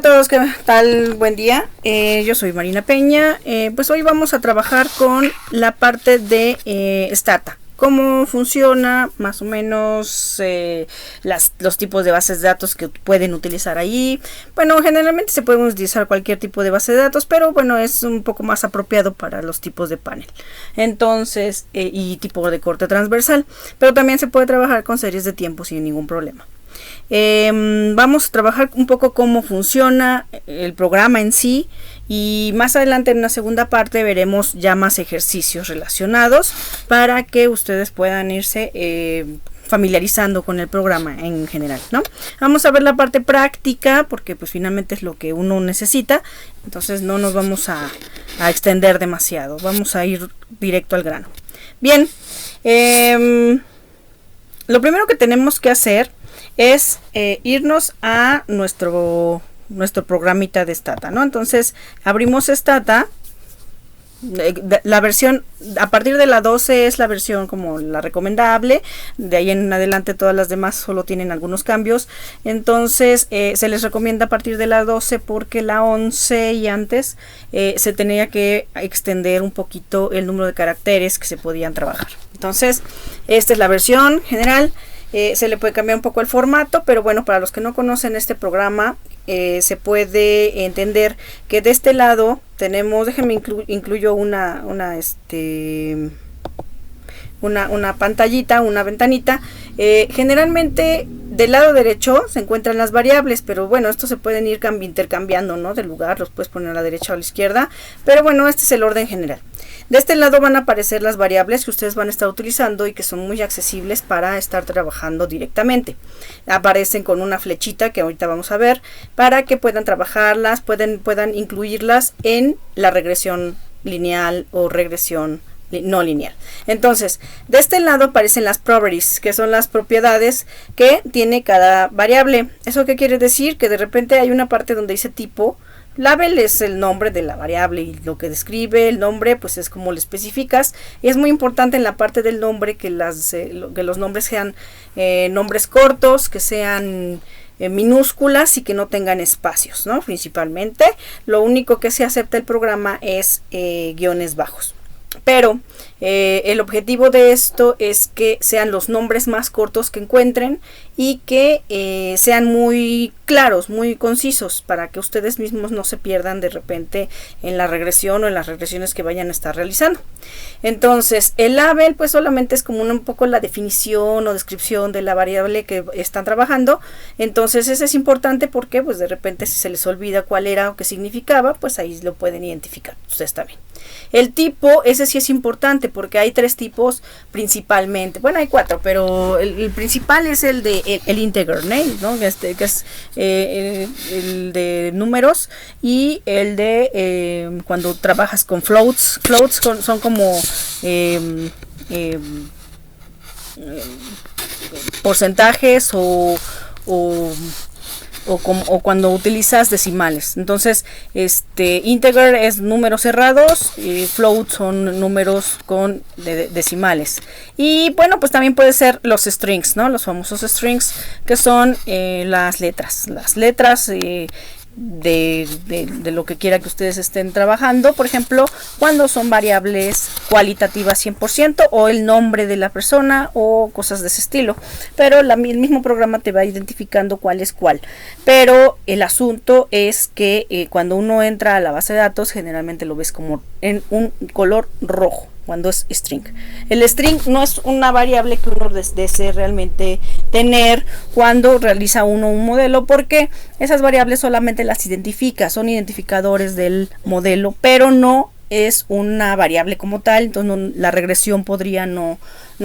a todos, ¿qué tal? Buen día. Yo soy Marina Peña. Pues hoy vamos a trabajar con la parte de Stata. Cómo funciona, más o menos, los tipos de bases de datos que pueden utilizar ahí. Bueno, generalmente se puede utilizar cualquier tipo de base de datos, pero bueno, es un poco más apropiado para los tipos de panel. Entonces, y tipo de corte transversal. Pero también se puede trabajar con series de tiempo sin ningún problema. Vamos a trabajar un poco cómo funciona el programa en sí, y más adelante en una segunda parte veremos ya más ejercicios relacionados para que ustedes puedan irse familiarizando con el programa en general, ¿no? Vamos a ver la parte práctica porque pues finalmente es lo que uno necesita, entonces no nos vamos a extender demasiado, vamos a ir directo al grano. Bien, lo primero que tenemos que hacer es irnos a nuestro programita de Stata, ¿no? Entonces abrimos Stata, la versión a partir de la 12 es la versión como la recomendable, de ahí en adelante todas las demás solo tienen algunos cambios, entonces se les recomienda a partir de la 12 porque la 11 y antes se tenía que extender un poquito el número de caracteres que se podían trabajar. Entonces esta es la versión general. Se le puede cambiar un poco el formato, pero bueno, para los que no conocen este programa, se puede entender que de este lado tenemos, déjenme incluyo una pantallita, una ventanita. Generalmente del lado derecho se encuentran las variables, pero bueno, estos se pueden ir intercambiando, ¿no? De lugar, los puedes poner a la derecha o a la izquierda, pero bueno, este es el orden general. De este lado van a aparecer las variables que ustedes van a estar utilizando y que son muy accesibles para estar trabajando directamente. Aparecen con una flechita que ahorita vamos a ver para que puedan trabajarlas, puedan incluirlas en la regresión lineal o regresión no lineal. Entonces, de este lado aparecen las properties, que son las propiedades que tiene cada variable. ¿Eso qué quiere decir? Que de repente hay una parte donde dice tipo. Label es el nombre de la variable y lo que describe el nombre pues es como lo especificas, y es muy importante en la parte del nombre que los nombres sean nombres cortos, que sean minúsculas y que no tengan espacios, ¿no? Principalmente lo único que se acepta el programa es guiones bajos, pero el objetivo de esto es que sean los nombres más cortos que encuentren y que sean muy claros, muy concisos, para que ustedes mismos no se pierdan de repente en la regresión o en las regresiones que vayan a estar realizando. Entonces el label pues solamente es como un poco la definición o descripción de la variable que están trabajando. Entonces ese es importante porque pues de repente si se les olvida cuál era o qué significaba, pues ahí lo pueden identificar ustedes también. El tipo, ese sí es importante porque hay tres tipos principalmente. Bueno, hay cuatro, pero el principal es el de el integer name, ¿no? Que es el de números, y el de cuando trabajas con floats. Floats son como porcentajes o cuando utilizas decimales. Entonces integer es números cerrados y float son números con decimales. Y bueno, pues también puede ser los strings, ¿no? Los famosos strings, que son las letras de lo que quiera que ustedes estén trabajando. Por ejemplo, cuando son variables cualitativas 100% o el nombre de la persona o cosas de ese estilo, pero el mismo programa te va identificando cuál es cuál. Pero el asunto es que cuando uno entra a la base de datos, generalmente lo ves como en un color rojo cuando es string. El string no es una variable que uno desee realmente tener cuando realiza uno un modelo, porque esas variables solamente las identifica, son identificadores del modelo, pero no es una variable como tal. Entonces la regresión podría no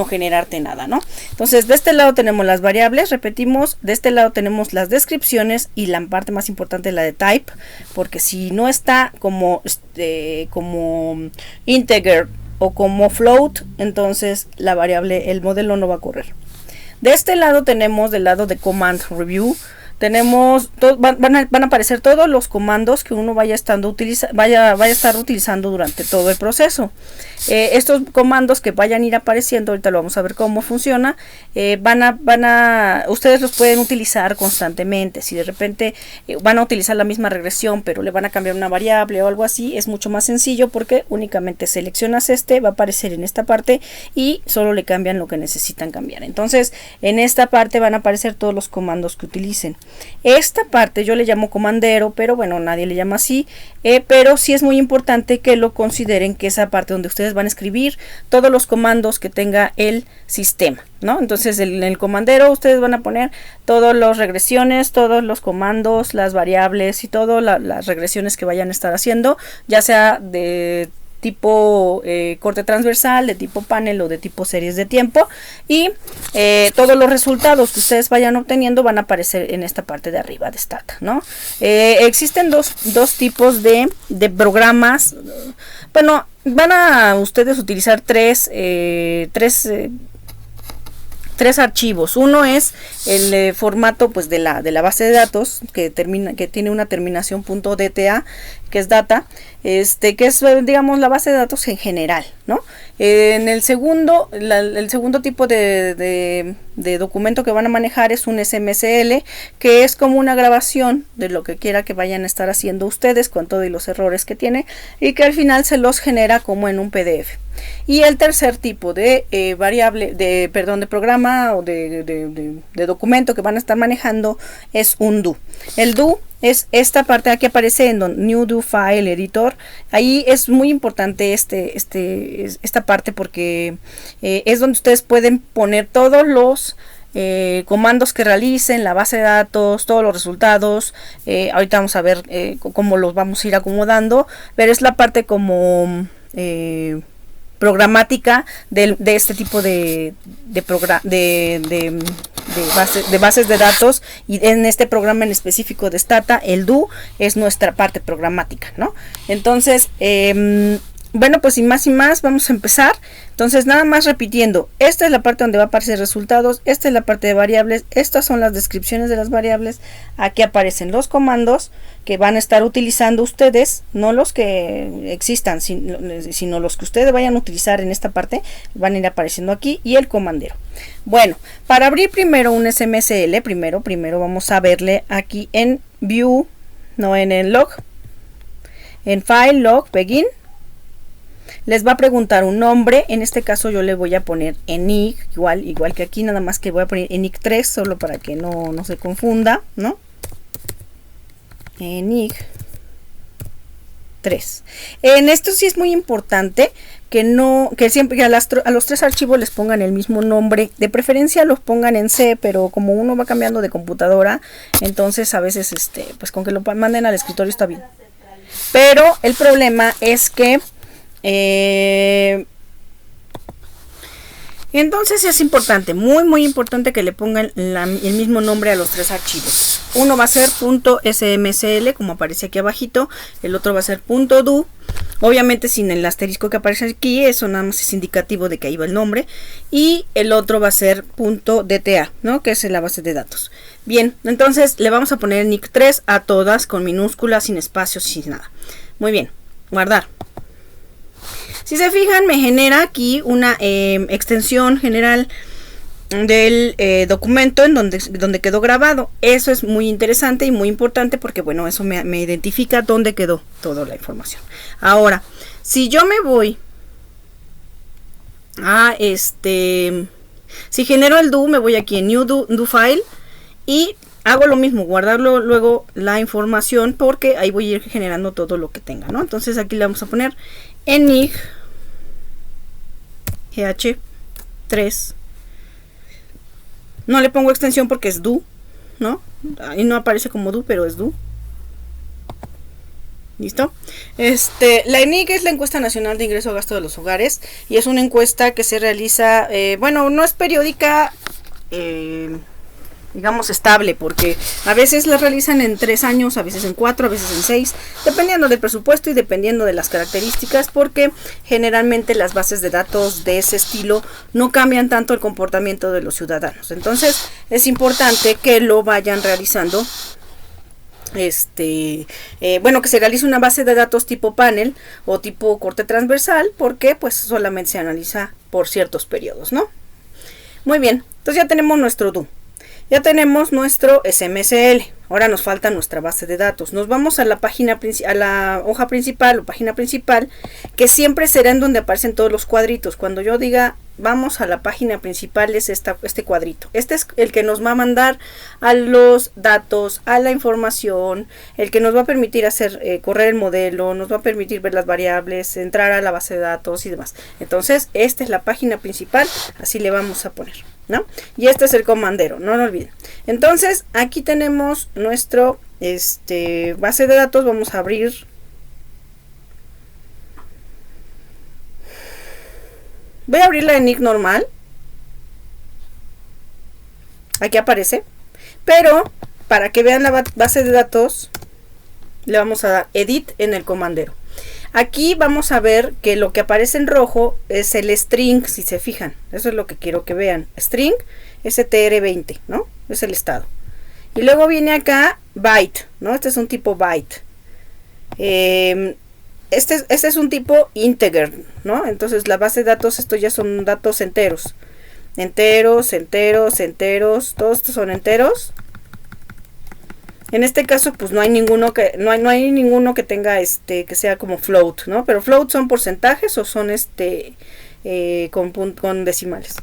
generarte nada, ¿no? Entonces de este lado tenemos las variables, repetimos, de este lado tenemos las descripciones, y la parte más importante es la de type, porque si no está como integer o como float, entonces la variable, el modelo no va a correr. De este lado tenemos del lado de command review, tenemos van a aparecer todos los comandos que uno vaya a estar utilizando durante todo el proceso. Estos comandos que vayan a ir apareciendo, ahorita lo vamos a ver cómo funciona, ustedes los pueden utilizar constantemente. Si de repente van a utilizar la misma regresión pero le van a cambiar una variable o algo así, es mucho más sencillo porque únicamente seleccionas va a aparecer en esta parte y solo le cambian lo que necesitan cambiar. Entonces en esta parte van a aparecer todos los comandos que utilicen. Esta parte yo le llamo comandero, pero bueno, nadie le llama así, pero sí es muy importante que lo consideren, que esa parte donde ustedes van a escribir todos los comandos que tenga el sistema, ¿no? Entonces en el comandero ustedes van a poner todas las regresiones, todos los comandos, las variables y todas las regresiones que vayan a estar haciendo, ya sea de tipo corte transversal, de tipo panel o de tipo series de tiempo, y todos los resultados que ustedes vayan obteniendo van a aparecer en esta parte de arriba de Stata, ¿no? Existen dos tipos de programas. Bueno, van a ustedes utilizar tres archivos. Uno es el formato pues de la base de datos que tiene una terminación .dta, que es data, que es digamos la base de datos en general, ¿no? En el segundo tipo de documento que van a manejar es un SMSL, que es como una grabación de lo que quiera que vayan a estar haciendo ustedes con todos los errores que tiene, y que al final se los genera como en un PDF. Y el tercer tipo de de programa o de documento que van a estar manejando es un DO. El DO es esta parte aquí aparece en New Do File Editor. Ahí es muy importante esta parte porque es donde ustedes pueden poner todos los comandos que realicen, la base de datos, todos los resultados. Ahorita vamos a ver cómo los vamos a ir acomodando, pero es la parte como programática de este tipo de bases de datos, y en este programa en específico de Stata, el DO es nuestra parte programática, ¿no? Entonces, bueno, pues sin más vamos a empezar. Entonces, nada más repitiendo, esta es la parte donde va a aparecer resultados, esta es la parte de variables, estas son las descripciones de las variables, aquí aparecen los comandos que van a estar utilizando ustedes, no los que existan, sino los que ustedes vayan a utilizar en esta parte, van a ir apareciendo aquí, y el comandero. Bueno, para abrir primero un SMSL, primero vamos a verle aquí en View, no en el Log, en File, Log, Begin. Les va a preguntar un nombre. En este caso yo le voy a poner ENIG, igual que aquí, nada más que voy a poner ENIG 3, solo para que no se confunda, ¿no? ENIG 3. En esto sí es muy importante que siempre a los tres archivos les pongan el mismo nombre. De preferencia los pongan en C, pero como uno va cambiando de computadora, entonces a veces pues con que lo manden al escritorio está bien. Pero el problema es que entonces es importante, muy importante, que le pongan el mismo nombre a los tres archivos. Uno va a ser .smsl, como aparece aquí abajito, el otro va a ser .do, obviamente sin el asterisco que aparece aquí, eso nada más es indicativo de que ahí va el nombre, y el otro va a ser .dta, ¿no? Que es la base de datos. Bien, entonces le vamos a poner NIC 3 a todas, con minúsculas, sin espacios, sin nada. Muy bien, guardar. Si se fijan, me genera aquí una extensión general del documento en donde quedó grabado. Eso es muy interesante y muy importante porque, bueno, eso me identifica dónde quedó toda la información. Ahora, si yo me voy a si genero el do, me voy aquí en New Do File y hago lo mismo, guardarlo luego la información, porque ahí voy a ir generando todo lo que tenga, ¿no? Entonces aquí le vamos a poner ENIG GH3. No le pongo extensión porque es do, ¿no? Ahí no aparece como do, pero es do. ¿Listo? La ENIG es la encuesta nacional de ingreso a gasto de los hogares, y es una encuesta que se realiza, bueno, no es periódica, digamos, estable, porque a veces las realizan en 3 años, a veces en 4, a veces en 6, dependiendo del presupuesto y dependiendo de las características, porque generalmente las bases de datos de ese estilo no cambian tanto el comportamiento de los ciudadanos. Entonces es importante que lo vayan realizando. Bueno, que se realice una base de datos tipo panel o tipo corte transversal, porque pues solamente se analiza por ciertos periodos, ¿no? Muy bien, entonces ya tenemos nuestro DO. Ya tenemos nuestro SMSL. Ahora nos falta nuestra base de datos. Nos vamos a la página, a la hoja principal o página principal, que siempre será en donde aparecen todos los cuadritos. Cuando yo diga vamos a la página principal es este cuadrito. Este es el que nos va a mandar a los datos, a la información, el que nos va a permitir hacer correr el modelo, nos va a permitir ver las variables, entrar a la base de datos y demás. Entonces, esta es la página principal, así le vamos a poner, ¿no? Y este es el comandero, no lo olviden. Entonces, aquí tenemos nuestro base de datos. Vamos a abrir. Voy a abrirla en Nick normal. Aquí aparece. Pero para que vean la base de datos, le vamos a dar edit en el comandero. Aquí vamos a ver que lo que aparece en rojo es el string, si se fijan. Eso es lo que quiero que vean. String str20, ¿no? Es el estado. Y luego viene acá byte, ¿no? Este es un tipo byte. Este es un tipo integer, ¿no? Entonces la base de datos, estos ya son datos enteros. Enteros, todos estos son enteros. En este caso, pues no hay ninguno que tenga que sea como float, ¿no? Pero float son porcentajes o son con decimales.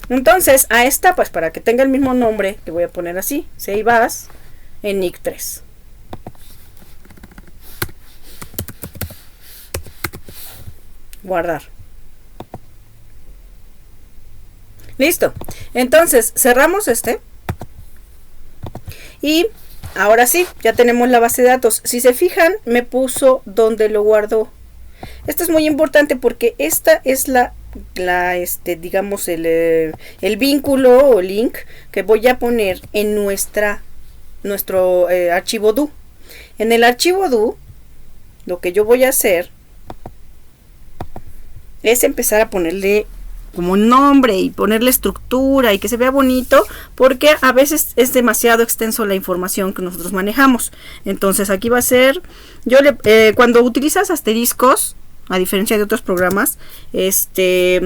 Entonces, a esta, pues para que tenga el mismo nombre, le voy a poner así, save as en Nick 3. Guardar. Listo. Entonces, cerramos y ahora sí, ya tenemos la base de datos. Si se fijan, me puso donde lo guardó. Esto es muy importante porque esta es digamos el vínculo o link que voy a poner en nuestro archivo DO. En el archivo DO, lo que yo voy a hacer es empezar a ponerle como un nombre y ponerle estructura y que se vea bonito, porque a veces es demasiado extenso la información que nosotros manejamos. Entonces aquí va a ser, cuando utilizas asteriscos, a diferencia de otros programas, te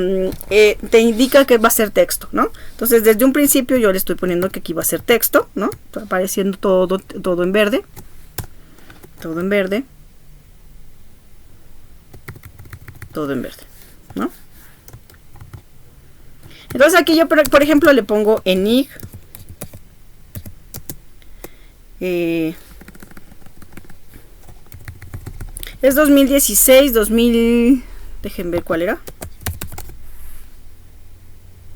indica que va a ser texto, ¿no? Entonces desde un principio yo le estoy poniendo que aquí va a ser texto, ¿no? Está apareciendo todo en verde, todo en verde, ¿no? Entonces aquí yo, por ejemplo, le pongo enig es 2016, déjenme ver cuál era.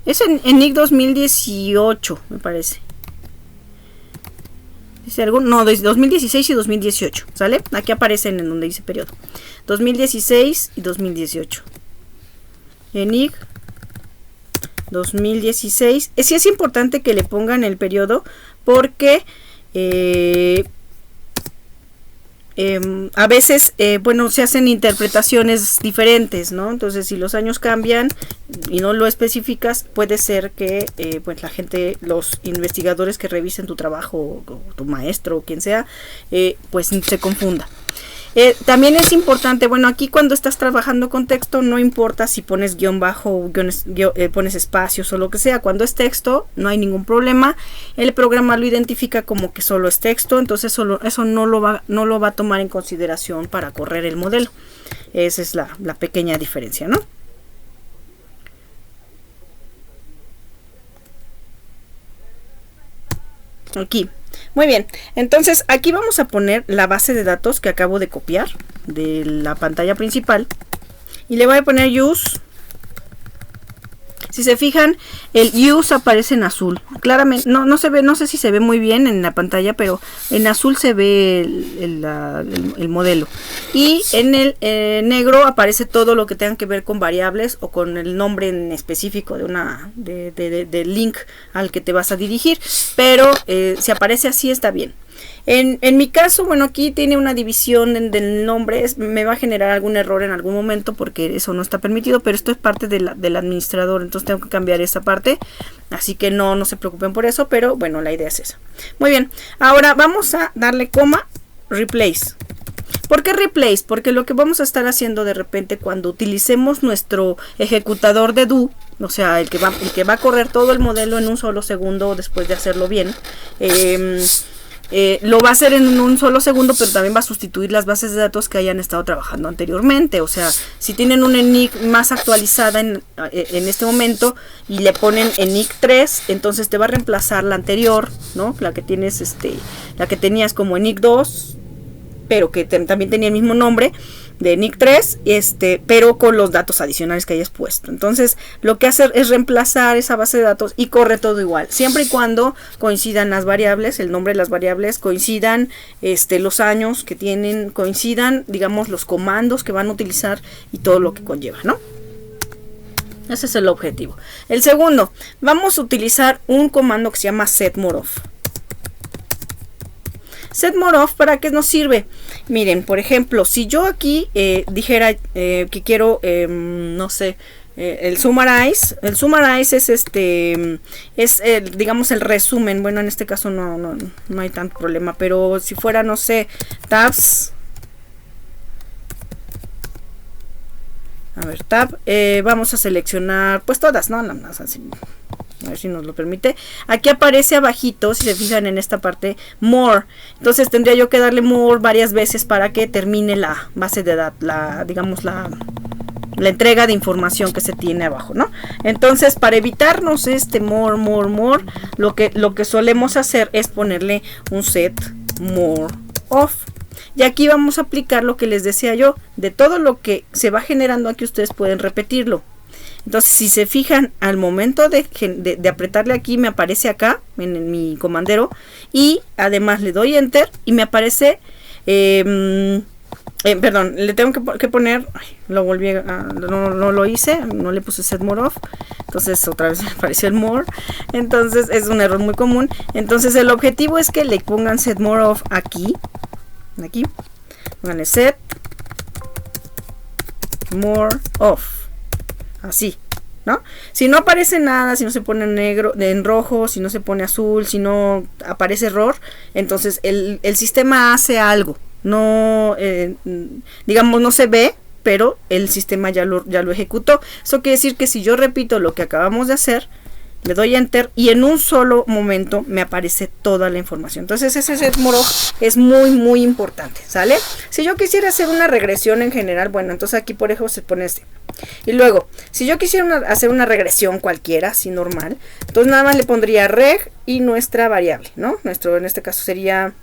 Es enig 2018, me parece. ¿Dice algo? No, 2016 y 2018, ¿sale? Aquí aparecen en donde dice periodo. 2016 y 2018. enig 2016. Sí es importante que le pongan el periodo porque a veces bueno, se hacen interpretaciones diferentes, ¿no? Entonces si los años cambian y no lo especificas, puede ser que pues la gente, los investigadores que revisen tu trabajo, o tu maestro o quien sea, pues se confunda. También es importante, bueno, aquí cuando estás trabajando con texto, no importa si pones guión bajo, pones espacios o lo que sea. Cuando es texto, no hay ningún problema. El programa lo identifica como que solo es texto, entonces eso no lo va a tomar en consideración para correr el modelo. Esa es la pequeña diferencia, ¿no? Aquí. Muy bien, entonces aquí vamos a poner la base de datos que acabo de copiar de la pantalla principal y le voy a poner use. Si se fijan, el use aparece en azul. Claramente, no se ve, no sé si se ve muy bien en la pantalla, pero en azul se ve el modelo. Y en el negro aparece todo lo que tenga que ver con variables o con el nombre en específico de link al que te vas a dirigir. Pero si aparece así está bien. En mi caso, bueno, aquí tiene una división del nombre, me va a generar algún error en algún momento porque eso no está permitido, pero esto es parte del administrador, entonces tengo que cambiar esa parte, así que no se preocupen por eso, pero bueno, la idea es esa. Muy bien, ahora vamos a darle coma, replace. ¿Por qué replace? Porque lo que vamos a estar haciendo de repente cuando utilicemos nuestro ejecutador de do, o sea, el que va a correr todo el modelo en un solo segundo después de hacerlo bien, lo va a hacer en un solo segundo, pero también va a sustituir las bases de datos que hayan estado trabajando anteriormente. O sea, si tienen una ENIC más actualizada en este momento y le ponen ENIC 3, entonces te va a reemplazar la anterior, ¿no? La que tienes, la que tenías como ENIC 2, pero que también tenía el mismo nombre de ENIC 3, pero con los datos adicionales que hayas puesto. Entonces, lo que hace es reemplazar esa base de datos y corre todo igual, siempre y cuando coincidan las variables, el nombre de las variables, coincidan los años que tienen, coincidan, digamos, los comandos que van a utilizar y todo lo que conlleva, ¿no? Ese es el objetivo. El segundo, vamos a utilizar un comando que se llama setMoreOf. setMoreOf, ¿para qué nos sirve? Miren, por ejemplo, si yo aquí dijera que quiero, no sé, el summarize. El summarize es digamos el resumen. Bueno, en este caso no hay tanto problema, pero si fuera, no sé, tabs. A ver, tab, vamos a seleccionar pues todas, ¿no? Así, a ver si nos lo permite. Aquí aparece abajito, si se fijan en esta parte, more. Entonces tendría yo que darle more varias veces para que termine la base de datos, digamos la entrega de información que se tiene abajo, ¿no? Entonces, para evitarnos more, lo que solemos hacer es ponerle un setMoreOf. Y aquí vamos a aplicar lo que les decía yo, de todo lo que se va generando aquí ustedes pueden repetirlo. Entonces, si se fijan, al momento de apretarle aquí, me aparece acá, en mi comandero, y además le doy enter, y me aparece, perdón, le tengo que poner, lo volví no lo hice, no le puse setMoreOf, entonces otra vez me apareció el more, entonces es un error muy común. Entonces, el objetivo es que le pongan setMoreOf aquí, pónganle setMoreOf. Así, ¿no? Si no aparece nada, si no se pone en rojo, si no se pone azul, si no aparece error, entonces el sistema hace algo. No, digamos, no se ve, pero el sistema ya lo ejecutó. Eso quiere decir que si yo repito lo que acabamos de hacer, le doy enter y en un solo momento me aparece toda la información. Entonces ese setMoreOf es muy importante, ¿sale? Si yo quisiera hacer una regresión en general, bueno, entonces aquí por ejemplo se pone y luego, si yo quisiera hacer una regresión cualquiera, así normal, entonces nada más le pondría reg y nuestra variable, ¿no? Nuestro, en este caso sería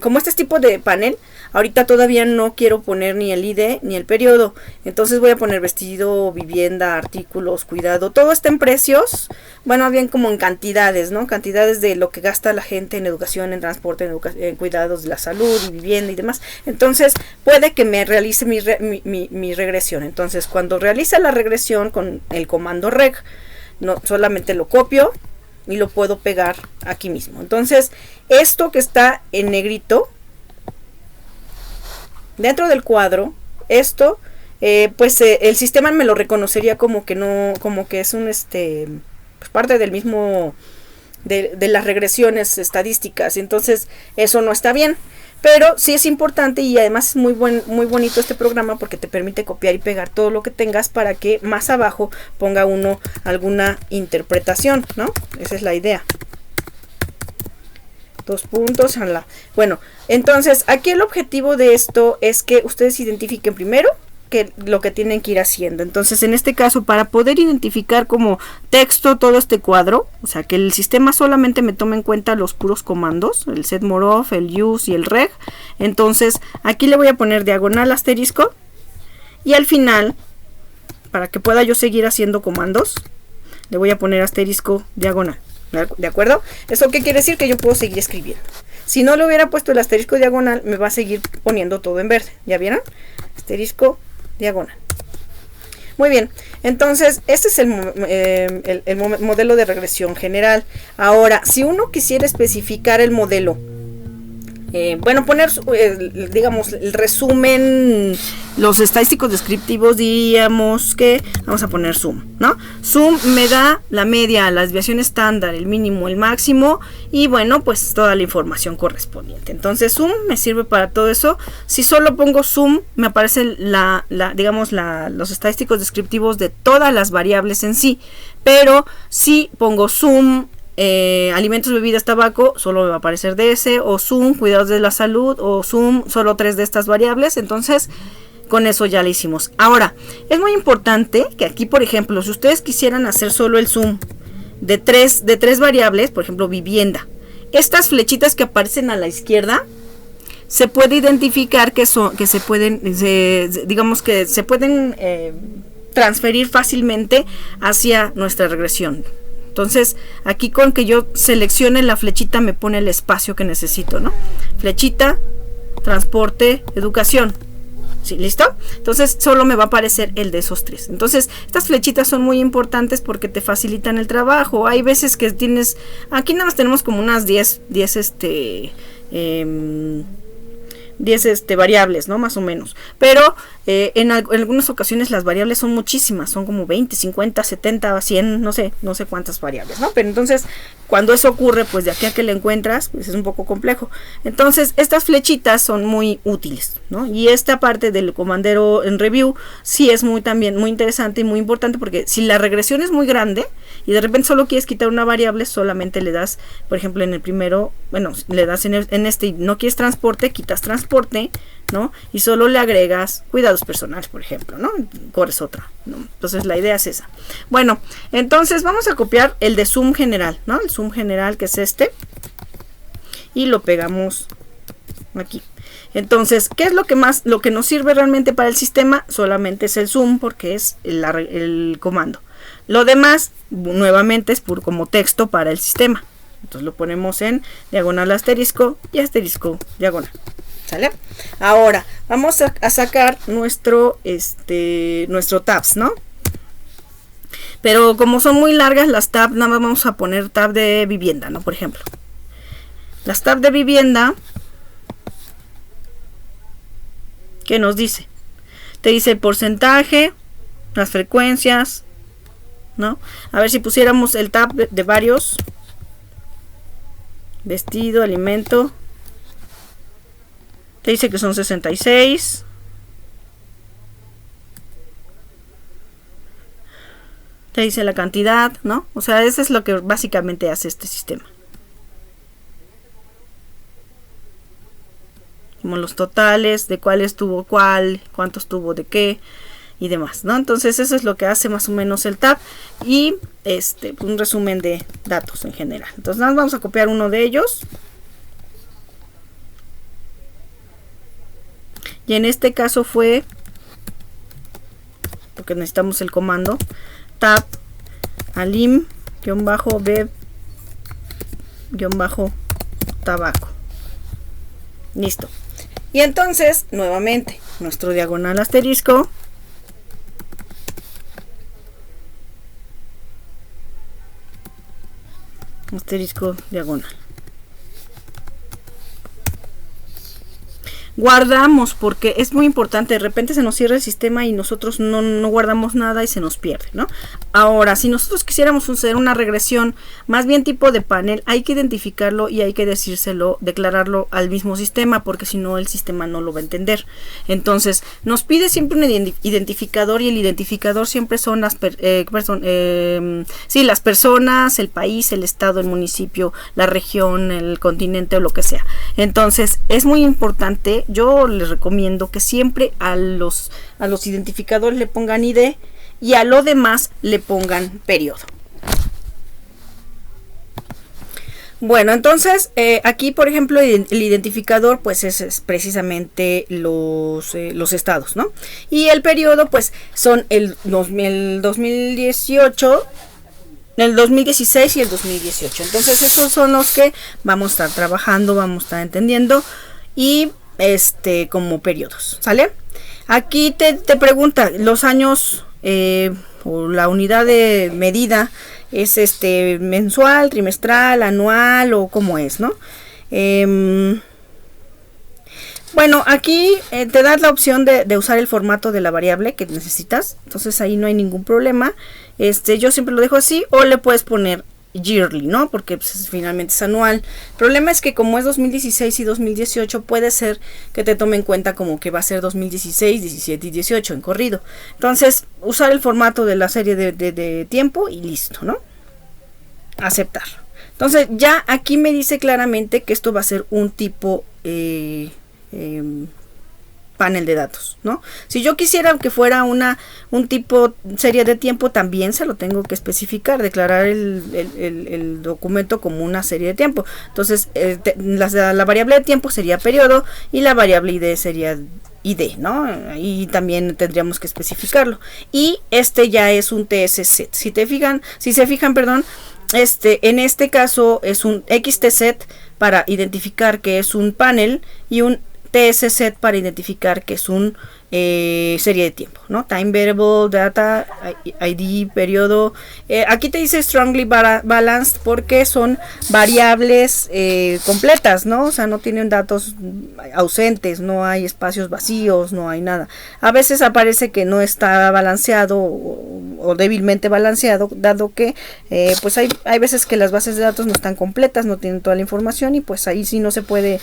como este tipo de panel. Ahorita todavía no quiero poner ni el ID ni el periodo, entonces voy a poner vestido, vivienda, artículos, cuidado, todo está en precios, bueno, bien como en cantidades, ¿no? Cantidades de lo que gasta la gente en educación, en transporte, en cuidados de la salud y vivienda y demás. Entonces puede que me realice mi regresión. Entonces cuando realiza la regresión con el comando reg, no solamente lo copio y lo puedo pegar aquí mismo. Entonces esto que está en negrito dentro del cuadro, esto pues el sistema me lo reconocería como que no, como que es un pues parte del mismo de las regresiones estadísticas. Entonces eso no está bien, pero sí es importante y además es muy bonito este programa porque te permite copiar y pegar todo lo que tengas para que más abajo ponga uno alguna interpretación, ¿no? Esa es la idea. Dos puntos. Bueno, entonces aquí el objetivo de esto es que ustedes identifiquen primero lo que tienen que ir haciendo. Entonces en este caso, para poder identificar como texto todo este cuadro, o sea que el sistema solamente me tome en cuenta los puros comandos, el setMoreOf, el use y el reg, entonces aquí le voy a poner diagonal asterisco y al final para que pueda yo seguir haciendo comandos, le voy a poner asterisco diagonal. ¿De acuerdo? ¿Eso qué quiere decir? Que yo puedo seguir escribiendo. Si no le hubiera puesto el asterisco diagonal, me va a seguir poniendo todo en verde. ¿Ya vieron? Asterisco diagonal. Muy bien, entonces este es el modelo de regresión general. Ahora, si uno quisiera especificar el modelo, bueno, poner, digamos, el resumen, los estadísticos descriptivos, diríamos que vamos a poner sum, ¿no? Sum me da la media, la desviación estándar, el mínimo, el máximo, y bueno, pues toda la información correspondiente. Entonces, sum me sirve para todo eso. Si solo pongo sum, me aparecen digamos, los estadísticos descriptivos de todas las variables en sí. Pero si pongo sum, alimentos, bebidas, tabaco, solo me va a aparecer DS, o sum, cuidados de la salud, o sum, solo 3 de estas variables. Entonces, con eso ya le hicimos. Ahora, es muy importante que aquí, por ejemplo, si ustedes quisieran hacer solo el sum de tres variables, por ejemplo, vivienda, estas flechitas que aparecen a la izquierda, se puede identificar que se pueden transferir fácilmente hacia nuestra regresión. Entonces, aquí con que yo seleccione la flechita me pone el espacio que necesito, ¿no? Flechita, transporte, educación. ¿Sí? ¿Listo? Entonces, solo me va a aparecer el de esos 3. Entonces, estas flechitas son muy importantes porque te facilitan el trabajo. Hay veces que tienes, aquí nada más tenemos como unas 10 variables, ¿no? Más o menos. Pero en algunas ocasiones las variables son muchísimas, son como 20, 50, 70, 100, no sé cuántas variables, ¿no? Pero entonces, cuando eso ocurre, pues de aquí a que le encuentras, pues es un poco complejo. Entonces, estas flechitas son muy útiles, ¿no? Y esta parte del comandero en review sí es también muy interesante y muy importante, porque si la regresión es muy grande y de repente solo quieres quitar una variable, solamente le das, por ejemplo, en el primero, bueno, le das en este y no quieres transporte, quitas transporte, ¿no? Y solo le agregas cuidados personales, por ejemplo, ¿no? Corres otra, ¿no? Entonces la idea es esa. Bueno, entonces vamos a copiar el de sum general, ¿no? El sum general, que es este, y lo pegamos aquí. Entonces, ¿qué es lo que nos sirve realmente para el sistema? Solamente es el sum, porque es el comando. Lo demás, nuevamente, es como texto para el sistema. Entonces lo ponemos en diagonal asterisco y asterisco diagonal. ¿Sale? Ahora vamos a sacar nuestro tabs, ¿no? Pero como son muy largas las tabs, nada más vamos a poner tab de vivienda, ¿no? Por ejemplo, las tabs de vivienda, ¿qué nos dice? Te dice el porcentaje, las frecuencias, ¿no? A ver si pusiéramos el tab de varios, vestido, alimento. Te dice que son 66. Te dice la cantidad, ¿no? O sea, eso es lo que básicamente hace este sistema. Como los totales, de cuál estuvo cuál, cuántos tuvo de qué y demás, ¿no? Entonces eso es lo que hace más o menos el tab y un resumen de datos en general. Entonces nada más vamos a copiar uno de ellos. Y en este caso fue, porque necesitamos el comando, tab alim-bev-tabaco. Listo. Y entonces, nuevamente, nuestro diagonal asterisco. Asterisco diagonal. Guardamos, porque es muy importante. De repente se nos cierra el sistema y nosotros no guardamos nada y se nos pierde, ¿no? Ahora, si nosotros quisiéramos hacer una regresión más bien tipo de panel, hay que identificarlo y hay que declararlo al mismo sistema, porque si no el sistema no lo va a entender. Entonces nos pide siempre un identificador, y el identificador siempre son las personas, el país, el estado, el municipio, la región, el continente o lo que sea. Entonces es muy importante. Yo les recomiendo que siempre a los identificadores le pongan ID y a lo demás le pongan periodo. Bueno, entonces aquí por ejemplo el identificador pues es precisamente los estados, ¿no? Y el periodo pues son el 2018, el 2016 y el 2018. Entonces esos son los que vamos a estar trabajando, vamos a estar entendiendo y como periodos, ¿sale? Aquí te pregunta los años o la unidad de medida es mensual, trimestral, anual o cómo es, ¿no? Bueno, aquí te das la opción de usar el formato de la variable que necesitas, entonces ahí no hay ningún problema. Yo siempre lo dejo así, o le puedes poner yearly, ¿no? Porque pues, finalmente es anual. El problema es que como es 2016 y 2018, puede ser que te tome en cuenta como que va a ser 2016, 17 y 18 en corrido. Entonces, usar el formato de la serie de tiempo y listo, ¿no? Aceptar. Entonces, ya aquí me dice claramente que esto va a ser un tipo panel de datos, ¿no? Si yo quisiera que fuera un tipo serie de tiempo, también se lo tengo que especificar, declarar el documento como una serie de tiempo. Entonces, la variable de tiempo sería periodo y la variable ID sería ID, ¿no? Y también tendríamos que especificarlo. Y ya es un TS-set. Si se fijan, perdón, en este caso es un XT-set para identificar que es un panel y un TS-set para identificar que es un serie de tiempo, ¿no? Time variable, data, ID, periodo. Aquí te dice strongly balanced porque son variables completas, ¿no? O sea, no tienen datos ausentes, no hay espacios vacíos, no hay nada. A veces aparece que no está balanceado o débilmente balanceado, dado que pues hay veces que las bases de datos no están completas, no tienen toda la información y pues ahí sí no se puede,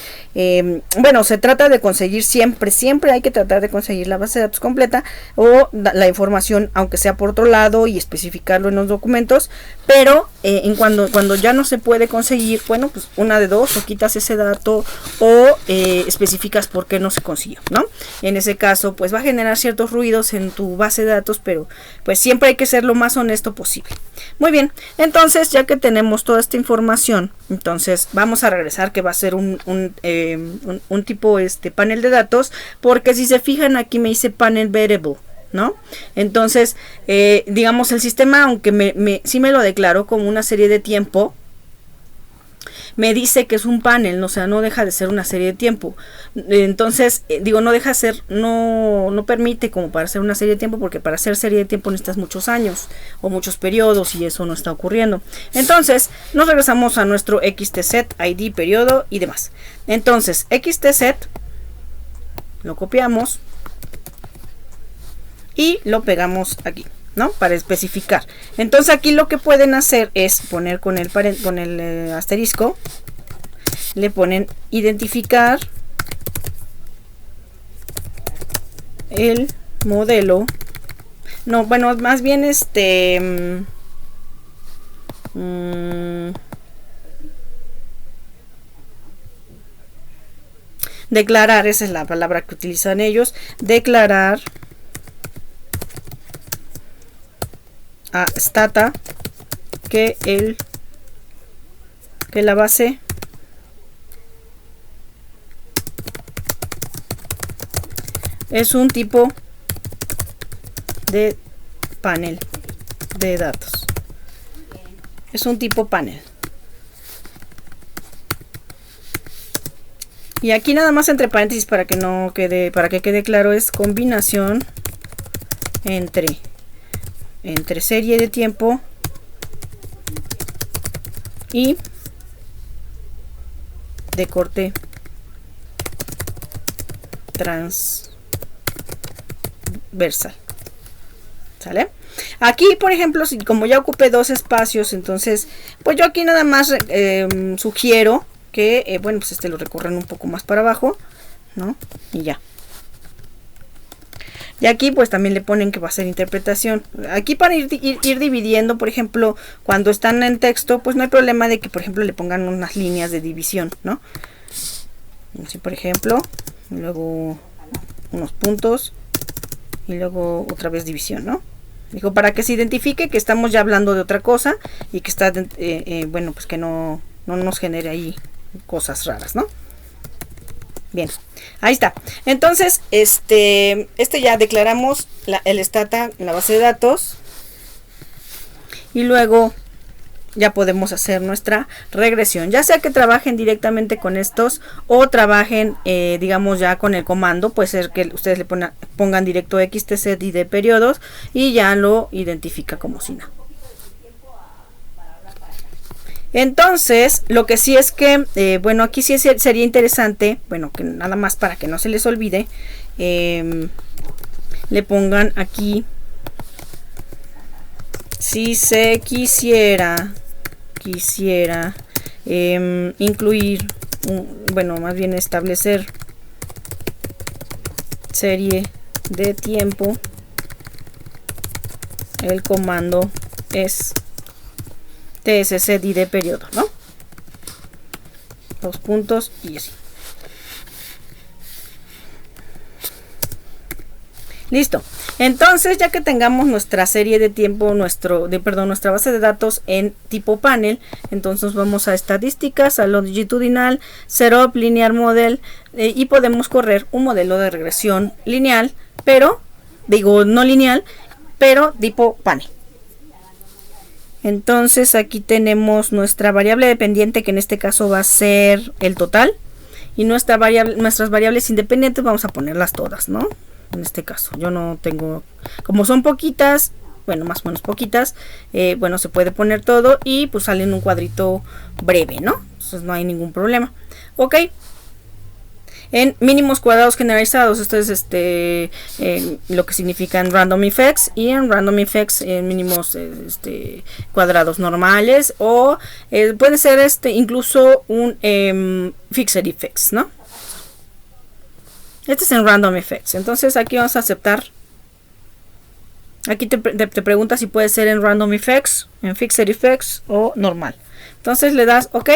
bueno, se trata de conseguir siempre hay que tratar de conseguir la base de datos completa o la información, aunque sea por otro lado, y especificarlo en los documentos, pero cuando ya no se puede conseguir, bueno, pues una de dos, o quitas ese dato o especificas por qué no se consiguió, ¿no? En ese caso, pues va a generar ciertos ruidos en tu base de datos, pero pues siempre hay que ser lo más honesto posible. Muy bien, entonces ya que tenemos toda esta información, entonces vamos a regresar que va a ser un tipo panel de datos, porque si se fijan aquí me dice panel variable, ¿no? Entonces, digamos, el sistema, aunque sí me lo declaró como una serie de tiempo, me dice que es un panel, o sea, no deja de ser una serie de tiempo. Entonces, no deja de ser, no permite como para ser una serie de tiempo, porque para ser serie de tiempo necesitas muchos años o muchos periodos y eso no está ocurriendo. Entonces, nos regresamos a nuestro XTset, ID, periodo y demás. Entonces, XTset lo copiamos y lo pegamos aquí, ¿no? Para especificar. Entonces aquí lo que pueden hacer es poner con el asterisco, le ponen identificar el modelo. No, bueno, más bien declarar, esa es la palabra que utilizan ellos, declarar a Stata que la base es un tipo de panel de datos. Es un tipo panel. Y aquí nada más entre paréntesis para que quede claro, es combinación entre serie de tiempo y de corte transversal. ¿Sale? Aquí, por ejemplo, como ya ocupé dos espacios, entonces, pues yo aquí nada más sugiero que, bueno, pues lo recorren un poco más para abajo, ¿no? Y ya. Y aquí pues también le ponen que va a ser interpretación. Aquí para ir dividiendo, por ejemplo, cuando están en texto, pues no hay problema de que, por ejemplo, le pongan unas líneas de división, ¿no? Así, por ejemplo, y luego unos puntos y luego otra vez división, ¿no? Digo, para que se identifique que estamos ya hablando de otra cosa y que está, bueno, pues que no no nos genere ahí cosas raras, ¿no? Bien, ahí está. Entonces, ya declaramos el Stata en la base de datos. Y luego ya podemos hacer nuestra regresión. Ya sea que trabajen directamente con estos o trabajen, digamos, ya con el comando. Puede ser que ustedes le pongan directo xtset y de periodos y ya lo identifica como SINA. Entonces, lo que sí es que, bueno, aquí sí sería interesante, bueno, que nada más para que no se les olvide, le pongan aquí, si se quisiera incluir, bueno, más bien establecer serie de tiempo, el comando es tsset y de periodo, ¿no? Dos puntos y así. Listo. Entonces, ya que tengamos nuestra serie de tiempo, nuestra base de datos en tipo panel, entonces vamos a estadísticas, a longitudinal, setup, linear model, y podemos correr un modelo de regresión lineal, pero, digo, no lineal, pero tipo panel. Entonces aquí tenemos nuestra variable dependiente, que en este caso va a ser el total, y nuestras variables independientes vamos a ponerlas todas, ¿no? En este caso yo no tengo, como son poquitas, bueno, más o menos poquitas, bueno, se puede poner todo y pues sale en un cuadrito breve, ¿no? Entonces no hay ningún problema. Ok. En mínimos cuadrados generalizados, esto es lo que significa en random effects, y en random effects en mínimos cuadrados normales, o puede ser incluso un fixed effects, ¿no? Este es en random effects. Entonces aquí vamos a aceptar. Aquí te pregunta si puede ser en random effects, en fixed effects o normal. Entonces le das OK.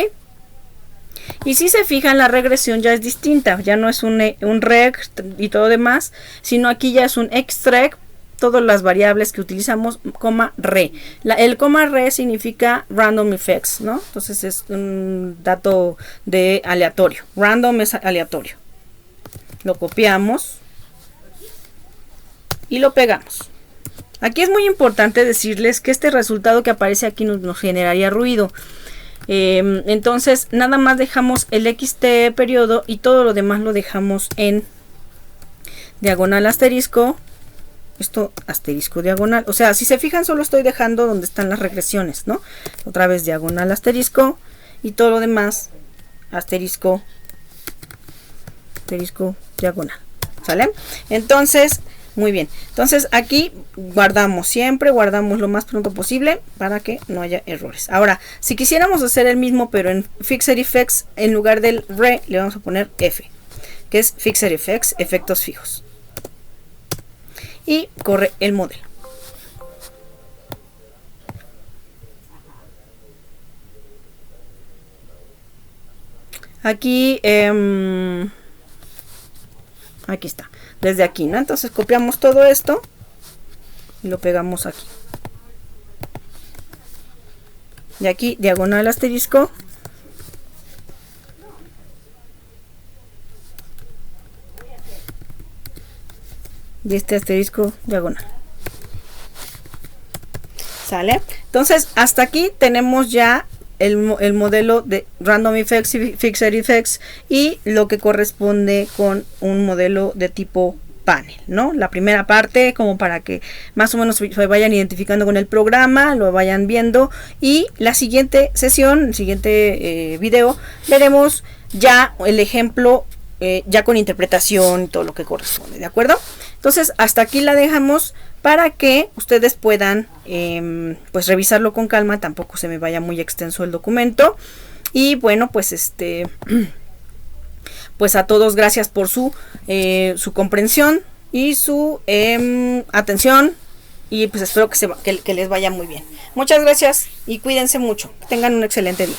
Y si se fijan, la regresión ya es distinta. Ya no es un reg y todo demás, sino aquí ya es un extreg, todas las variables que utilizamos, coma re. El coma re significa random effects, ¿no? Entonces es un dato de aleatorio. Random es aleatorio. Lo copiamos y lo pegamos. Aquí es muy importante decirles que este resultado que aparece aquí nos generaría ruido. Entonces nada más dejamos el xt periodo y todo lo demás lo dejamos en diagonal asterisco. Esto asterisco diagonal. O sea, si se fijan, solo estoy dejando donde están las regresiones, ¿no? Otra vez diagonal asterisco y todo lo demás asterisco diagonal. ¿Sale? Entonces, muy bien. Entonces aquí siempre guardamos lo más pronto posible para que no haya errores. Ahora, si quisiéramos hacer el mismo pero en Fixed Effects, en lugar del re le vamos a poner F, que es Fixed Effects, efectos fijos. Y corre el modelo. Aquí aquí está, desde aquí, ¿no? Entonces copiamos todo esto y lo pegamos aquí. Y aquí diagonal asterisco. Y este asterisco diagonal. ¿Sale? Entonces hasta aquí tenemos ya el modelo de Random Effects y Fixed Effects y lo que corresponde con un modelo de tipo panel, ¿no? La primera parte como para que más o menos se vayan identificando con el programa, lo vayan viendo, y la siguiente sesión, el siguiente video, veremos ya el ejemplo ya con interpretación y todo lo que corresponde, ¿de acuerdo? Entonces hasta aquí la dejamos para que ustedes puedan pues revisarlo con calma, tampoco se me vaya muy extenso el documento. Y bueno, pues pues a todos gracias por su comprensión y su atención, y pues espero que les vaya muy bien. Muchas gracias y cuídense mucho, que tengan un excelente día.